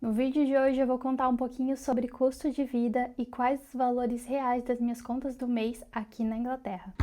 No vídeo de hoje eu vou contar um pouquinho sobre custo de vida e quais os valores reais das minhas contas do mês aqui na Inglaterra.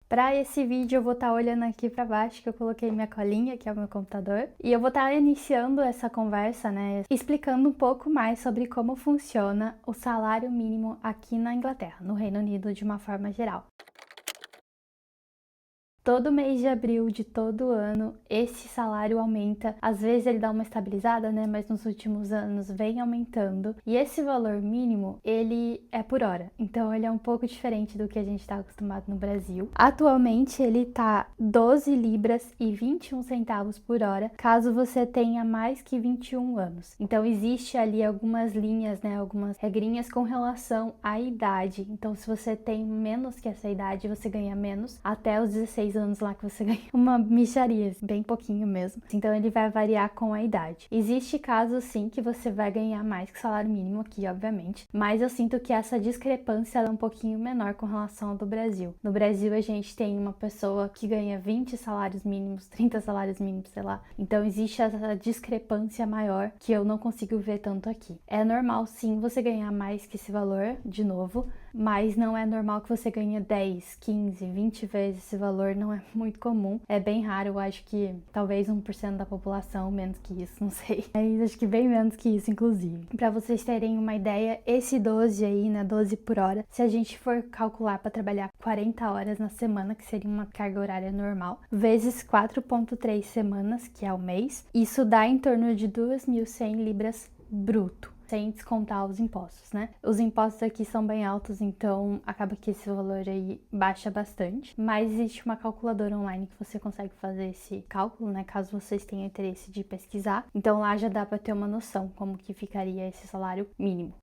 Para esse vídeo eu vou estar olhando aqui para baixo, que eu coloquei minha colinha, que é o meu computador, e eu vou estar iniciando essa conversa, explicando um pouco mais sobre como funciona o salário mínimo aqui na Inglaterra, no Reino Unido de uma forma geral. Todo mês de abril de todo ano, esse salário aumenta. Às vezes ele dá uma estabilizada, mas nos últimos anos vem aumentando. E esse valor mínimo, ele é por hora. Então ele é um pouco diferente do que a gente está acostumado no Brasil. Atualmente ele tá 12 libras e 21 centavos por hora, caso você tenha mais que 21 anos. Então existe ali algumas linhas, algumas regrinhas com relação à idade. Então se você tem menos que essa idade, você ganha menos até os 16 anos lá que você ganha uma mixaria, bem pouquinho mesmo. Então ele vai variar com a idade. Existe casos sim que você vai ganhar mais que o salário mínimo aqui, obviamente, mas eu sinto que essa discrepância é um pouquinho menor com relação ao do Brasil. No Brasil a gente tem uma pessoa que ganha 20 salários mínimos, 30 salários mínimos, sei lá. Então existe essa discrepância maior que eu não consigo ver tanto aqui. É normal sim você ganhar mais que esse valor, de novo, mas não é normal que você ganhe 10, 15, 20 vezes esse valor, não é muito comum. É bem raro, eu acho que talvez 1% da população, menos que isso, não sei. Mas acho que bem menos que isso, inclusive. Pra vocês terem uma ideia, esse 12 aí, 12 por hora, se a gente for calcular para trabalhar 40 horas na semana, que seria uma carga horária normal, vezes 4,3 semanas, que é o mês, isso dá em torno de 2.100 libras bruto, sem descontar os impostos, Os impostos aqui são bem altos, então acaba que esse valor aí baixa bastante, mas existe uma calculadora online que você consegue fazer esse cálculo, caso vocês tenham interesse de pesquisar. Então lá já dá para ter uma noção como que ficaria esse salário mínimo.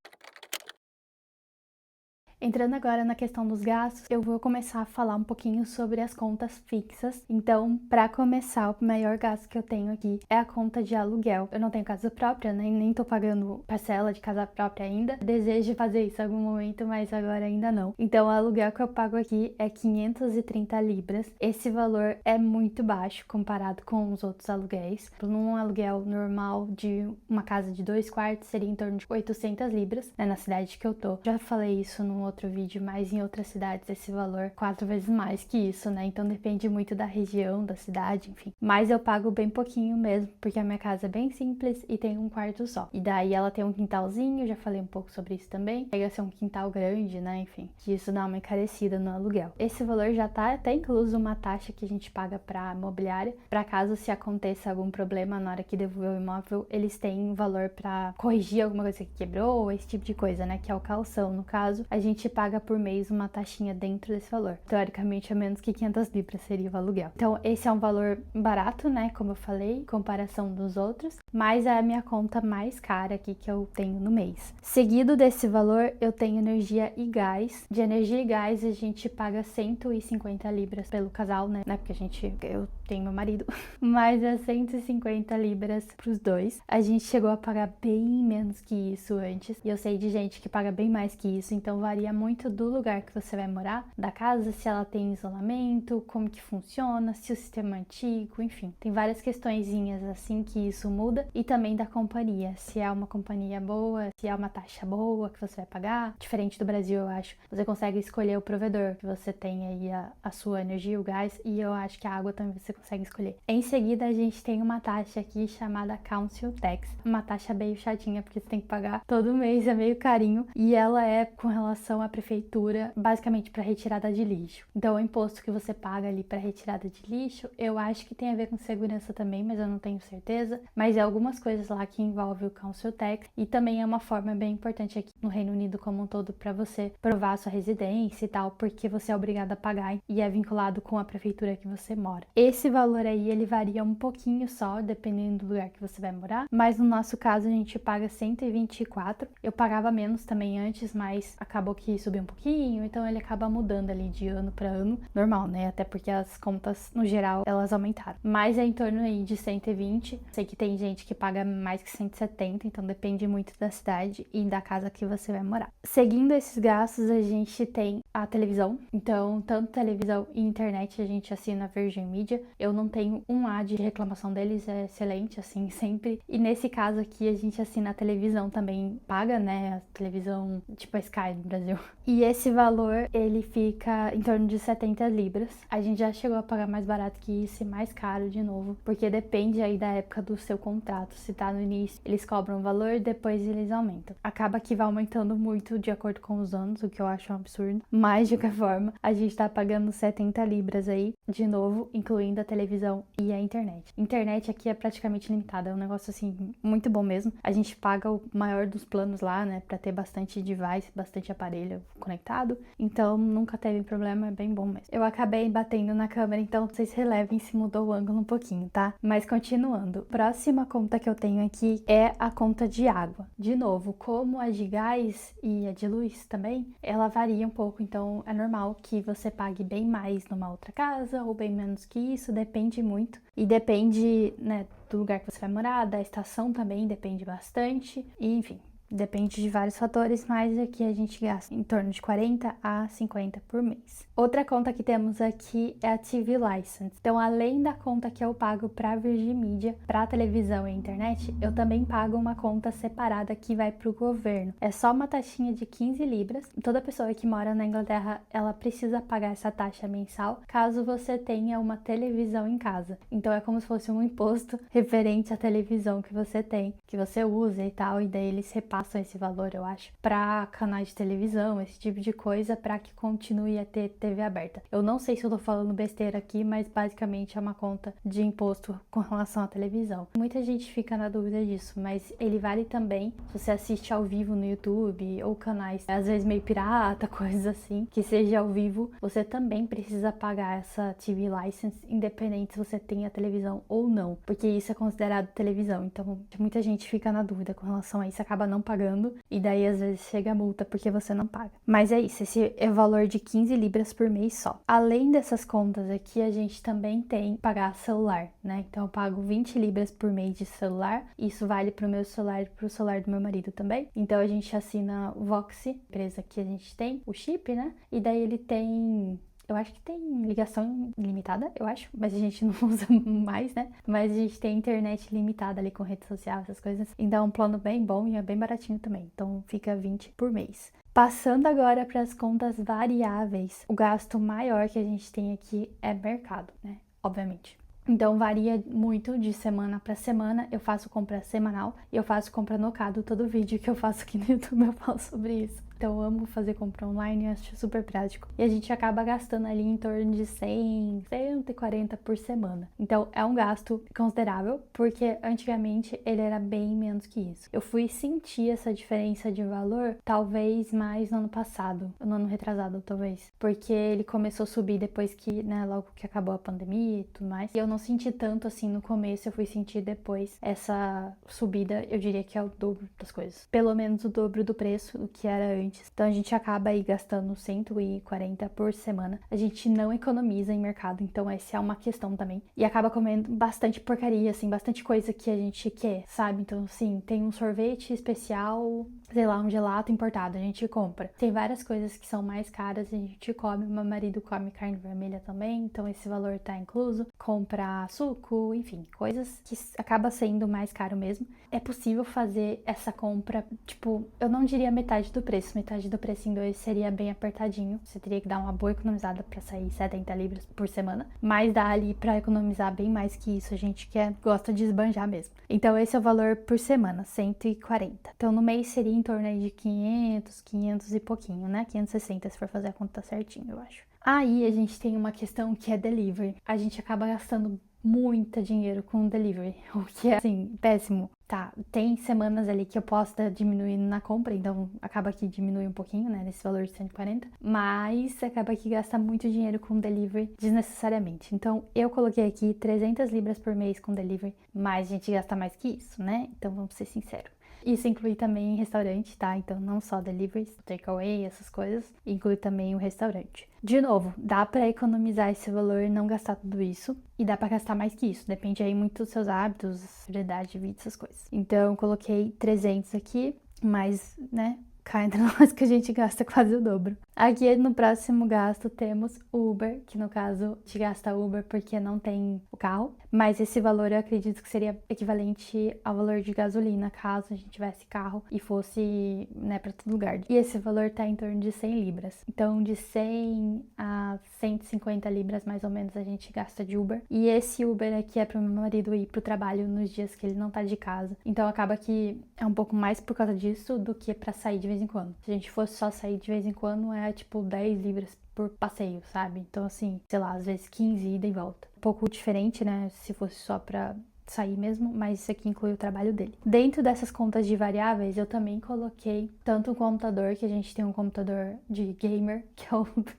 Entrando agora na questão dos gastos, eu vou começar a falar um pouquinho sobre as contas fixas. Então, para começar, o maior gasto que eu tenho aqui é a conta de aluguel. Eu não tenho casa própria, nem tô pagando parcela de casa própria ainda. Desejo fazer isso em algum momento, mas agora ainda não. Então, o aluguel que eu pago aqui é 530 libras. Esse valor é muito baixo comparado com os outros aluguéis. Num aluguel normal de uma casa de 2 quartos, seria em torno de 800 libras, na cidade que eu tô. Já falei isso no outro vídeo, mas em outras cidades esse valor 4 vezes mais que isso, Então depende muito da região, da cidade, enfim. Mas eu pago bem pouquinho mesmo, porque a minha casa é bem simples e tem um quarto só. E daí ela tem um quintalzinho, já falei um pouco sobre isso também. Chega a ser um quintal grande, Enfim, que isso dá uma encarecida no aluguel. Esse valor já tá até incluso uma taxa que a gente paga pra imobiliária, pra caso se aconteça algum problema na hora que devolver o imóvel, eles têm um valor pra corrigir alguma coisa que quebrou, esse tipo de coisa, Que é o calção. No caso, a gente paga por mês uma taxinha dentro desse valor. Teoricamente, a menos que 500 libras seria o aluguel. Então, esse é um valor barato, Como eu falei, em comparação dos outros, mas é a minha conta mais cara aqui que eu tenho no mês. Seguido desse valor, eu tenho energia e gás. De energia e gás, a gente paga 150 libras pelo casal, Porque eu tenho meu marido, mas é 150 libras pros dois. A gente chegou a pagar bem menos que isso antes, e eu sei de gente que paga bem mais que isso, então varia muito do lugar que você vai morar, da casa, se ela tem isolamento, como que funciona, se o sistema é antigo, enfim. Tem várias questõezinhas assim que isso muda, e também da companhia, se é uma companhia boa, se é uma taxa boa que você vai pagar. Diferente do Brasil, eu acho. Você consegue escolher o provedor que você tem aí a sua energia, o gás, e eu acho que a água também você consegue escolher. Em seguida, a gente tem uma taxa aqui chamada Council Tax, uma taxa meio chatinha, porque você tem que pagar todo mês, é meio carinho, e ela é com relação à prefeitura, basicamente para retirada de lixo. Então, o imposto que você paga ali para retirada de lixo, eu acho que tem a ver com segurança também, mas eu não tenho certeza. Mas é algumas coisas lá que envolve o Council Tax, e também é uma forma bem importante aqui no Reino Unido como um todo para você provar a sua residência e tal, porque você é obrigado a pagar e é vinculado com a prefeitura que você mora. Esse valor aí, ele varia um pouquinho só, dependendo do lugar que você vai morar, mas no nosso caso a gente paga 124. Eu pagava menos também antes, mas acabou que subiu um pouquinho, então ele acaba mudando ali de ano para ano, normal, né? Até porque as contas, no geral, elas aumentaram. Mas é em torno aí de 120. Sei que tem gente que paga mais que 170, então depende muito da cidade e da casa que você vai morar. Seguindo esses gastos, a gente tem a televisão. Então, tanto televisão e internet a gente assina a Virgin Media. Eu não tenho um A de reclamação deles, é excelente, assim, sempre. E nesse caso aqui, a gente assina a televisão também, paga, né, a televisão tipo a Sky no Brasil. E esse valor, ele fica em torno de 70 libras. A gente já chegou a pagar mais barato que isso e mais caro de novo, porque depende aí da época do seu contrato. Se tá no início, eles cobram um valor, depois eles aumentam. Acaba que vai aumentando muito de acordo com os anos, o que eu acho um absurdo. Mas, de qualquer forma, a gente tá pagando 70 libras aí, de novo, incluindo a televisão e a internet. Internet aqui é praticamente limitada, é um negócio assim, muito bom mesmo. A gente paga o maior dos planos lá, né, pra ter bastante device, bastante aparelho conectado. Então, nunca teve problema, é bem bom mesmo. Eu acabei batendo na câmera, então vocês relevem se mudou o ângulo um pouquinho, tá? Mas continuando. Próxima conta que eu tenho aqui é a conta de água. De novo, como a de gás e a de luz também, ela varia um pouco, então é normal que você pague bem mais numa outra casa ou bem menos que isso, depende muito. E depende, né, do lugar que você vai morar, da estação também depende bastante, e enfim. Depende de vários fatores, mas aqui a gente gasta em torno de 40 a 50 por mês. Outra conta que temos aqui é a TV License. Então, além da conta que eu pago para Virgin Media, para televisão e internet, eu também pago uma conta separada que vai para o governo. É só uma taxinha de 15 libras. Toda pessoa que mora na Inglaterra, ela precisa pagar essa taxa mensal, caso você tenha uma televisão em casa. Então, é como se fosse um imposto referente à televisão que você tem, que você usa e tal, e daí eles repassam esse valor, eu acho, para canais de televisão, esse tipo de coisa, para que continue a ter TV aberta. Eu não sei se eu tô falando besteira aqui, mas basicamente é uma conta de imposto com relação à televisão. Muita gente fica na dúvida disso, mas ele vale também se você assiste ao vivo no YouTube ou canais, às vezes meio pirata, coisas assim, que seja ao vivo, você também precisa pagar essa TV license, independente se você tem a televisão ou não, porque isso é considerado televisão. Então, muita gente fica na dúvida com relação a isso, acaba não pagando, e daí às vezes chega a multa porque você não paga. Mas é isso, esse é o valor de 15 libras por mês só. Além dessas contas aqui, a gente também tem que pagar celular, né? Então eu pago 20 libras por mês de celular, isso vale pro meu celular e pro celular do meu marido também. Então a gente assina o Voxy, empresa que a gente tem, o chip, né? E daí ele tem... Eu acho que tem ligação ilimitada, eu acho, mas a gente não usa mais, né? Mas a gente tem internet limitada ali com rede social, essas coisas. Então é um plano bem bom e é bem baratinho também. Então fica 20 por mês. Passando agora para as contas variáveis, o gasto maior que a gente tem aqui é mercado, né? Obviamente. Então varia muito de semana para semana, eu faço compra semanal e eu faço compra no Ocado. Todo vídeo que eu faço aqui no YouTube eu falo sobre isso. Então eu amo fazer compra online e acho super prático. E a gente acaba gastando ali em torno de 100, 140 por semana. Então é um gasto considerável, porque antigamente ele era bem menos que isso. Eu fui sentir essa diferença de valor talvez mais no ano passado, no ano retrasado talvez. Porque ele começou a subir depois que, né, logo que acabou a pandemia e tudo mais. E eu não senti tanto assim no começo, eu fui sentir depois essa subida, eu diria que é o dobro das coisas. Pelo menos o dobro do preço do que era antes. Então a gente acaba aí gastando 140 por semana. A gente não economiza em mercado, então essa é uma questão também. E acaba comendo bastante porcaria, assim, bastante coisa que a gente quer, sabe? Então, assim, tem um sorvete especial, sei lá, um gelato importado, a gente compra. Tem várias coisas que são mais caras, a gente come. Meu marido come carne vermelha também, então esse valor tá incluso. Compra suco, enfim, coisas que acaba sendo mais caro mesmo. É possível fazer essa compra, tipo, eu não diria metade do preço. Metade do preço em dois seria bem apertadinho. Você teria que dar uma boa economizada pra sair 70 libras por semana. Mas dá ali pra economizar bem mais que isso. A gente gosta de esbanjar mesmo. Então esse é o valor por semana, 140. Então no mês seria em torno aí de 500 e pouquinho, né? 560 se for fazer a conta certinho, eu acho. Aí a gente tem uma questão que é delivery. A gente acaba gastando muito dinheiro com delivery, o que é, assim, péssimo. Tá, tem semanas ali que eu posso estar diminuindo na compra, então acaba que diminui um pouquinho, né, nesse valor de 140, mas acaba que gasta muito dinheiro com delivery desnecessariamente. Então, eu coloquei aqui 300 libras por mês com delivery, mas a gente gasta mais que isso, né? Então, vamos ser sinceros. Isso inclui também restaurante, tá? Então, não só deliveries, takeaway, essas coisas, inclui também o restaurante. De novo, dá pra economizar esse valor e não gastar tudo isso, e dá pra gastar mais que isso, depende aí muito dos seus hábitos, prioridade de vida, essas coisas. Então, eu coloquei 300 aqui, mas, né, cá entre nós que a gente gasta quase o dobro. Aqui no próximo gasto temos Uber, que no caso a gente gasta Uber porque não tem o carro, mas esse valor eu acredito que seria equivalente ao valor de gasolina caso a gente tivesse carro e fosse, né, para todo lugar. E esse valor tá em torno de 100 libras. Então de 100 a 150 libras mais ou menos a gente gasta de Uber. E esse Uber aqui é pro meu marido ir pro trabalho nos dias que ele não tá de casa. Então acaba que é um pouco mais por causa disso do que pra sair de vez em quando. Se a gente fosse só sair de vez em quando, é tipo 10 libras por passeio, sabe? Então, assim, sei lá, às vezes 15 ida e volta. Um pouco diferente, né? Se fosse só pra sair mesmo, mas isso aqui inclui o trabalho dele. Dentro dessas contas de variáveis, eu também coloquei tanto o computador, que a gente tem um computador de gamer, que é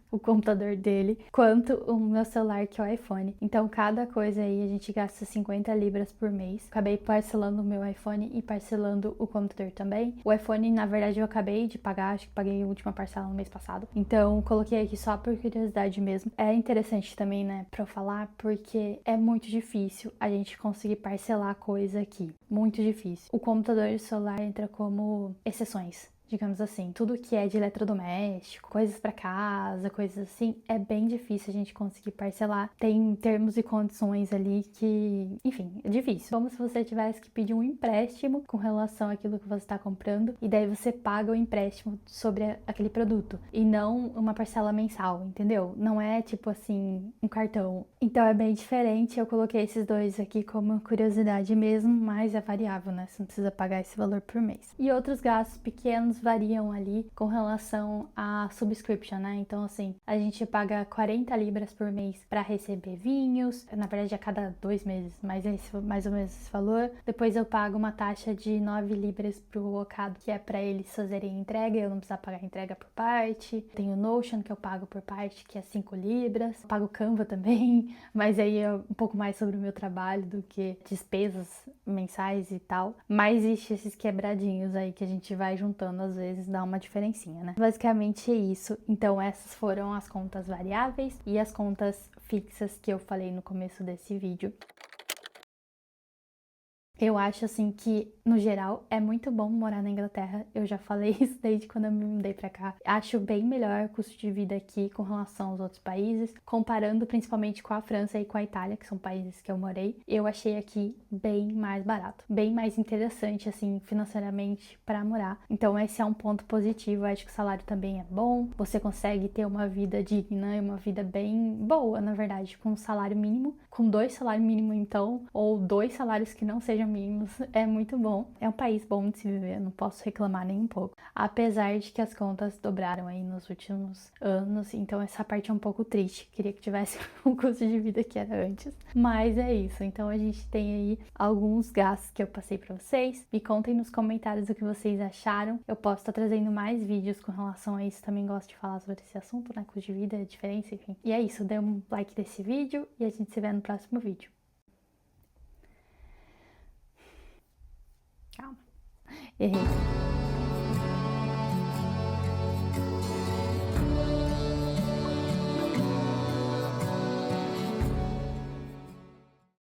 o computador dele, quanto o meu celular, que é o iPhone. Então, cada coisa aí a gente gasta 50 libras por mês. Acabei parcelando o meu iPhone e parcelando o computador também. O iPhone, na verdade, eu acabei de pagar, acho que paguei a última parcela no mês passado. Então, coloquei aqui só por curiosidade mesmo. É interessante também, né, pra eu falar, porque é muito difícil a gente conseguir parcelar coisa aqui. Muito difícil. O computador e o celular entra como exceções, digamos assim. Tudo que é de eletrodoméstico, coisas para casa, coisas assim, é bem difícil a gente conseguir parcelar. Tem termos e condições ali que, enfim, é difícil. Como se você tivesse que pedir um empréstimo com relação àquilo que você está comprando e daí você paga o empréstimo sobre aquele produto e não uma parcela mensal, entendeu? Não é tipo assim, um cartão. Então é bem diferente. Eu coloquei esses dois aqui como curiosidade mesmo, mas é variável, né? Você não precisa pagar esse valor por mês. E outros gastos pequenos variam ali com relação à subscription, né? Então, assim, a gente paga 40 libras por mês para receber vinhos, na verdade a cada 2 meses, mas é mais ou menos esse valor. Depois eu pago uma taxa de 9 libras pro Ocado, que é para eles fazerem entrega, eu não precisar pagar entrega por parte. Tem o Notion, que eu pago por parte, que é 5 libras. Eu pago Canva também, mas aí é um pouco mais sobre o meu trabalho do que despesas mensais e tal. Mas existe esses quebradinhos aí que a gente vai juntando, às vezes dá uma diferencinha, né? Basicamente é isso. Então essas foram as contas variáveis e as contas fixas que eu falei no começo desse vídeo. Eu acho assim que, no geral, é muito bom morar na Inglaterra. Eu já falei isso desde quando eu me mudei pra cá. Acho bem melhor o custo de vida aqui com relação aos outros países, comparando principalmente com a França e com a Itália, que são países que eu morei. Eu achei aqui bem mais barato, bem mais interessante assim financeiramente para morar. Então esse é um ponto positivo. Eu acho que o salário também é bom. Você consegue ter uma vida digna e uma vida bem boa, na verdade, com um salário mínimo, com 2 salários mínimos então, ou 2 salários que não sejam mínimos, é muito bom. É um país bom de se viver, não posso reclamar nem um pouco. Apesar de que as contas dobraram aí nos últimos anos, então essa parte é um pouco triste. Queria que tivesse o custo de vida que era antes. Mas é isso, então a gente tem aí alguns gastos que eu passei pra vocês. Me contem nos comentários o que vocês acharam. Eu posso estar trazendo mais vídeos com relação a isso, também gosto de falar sobre esse assunto, né? Custo de vida, diferença, enfim. E é isso, dê um like nesse vídeo e a gente se vê no próximo vídeo. Calma. Errei.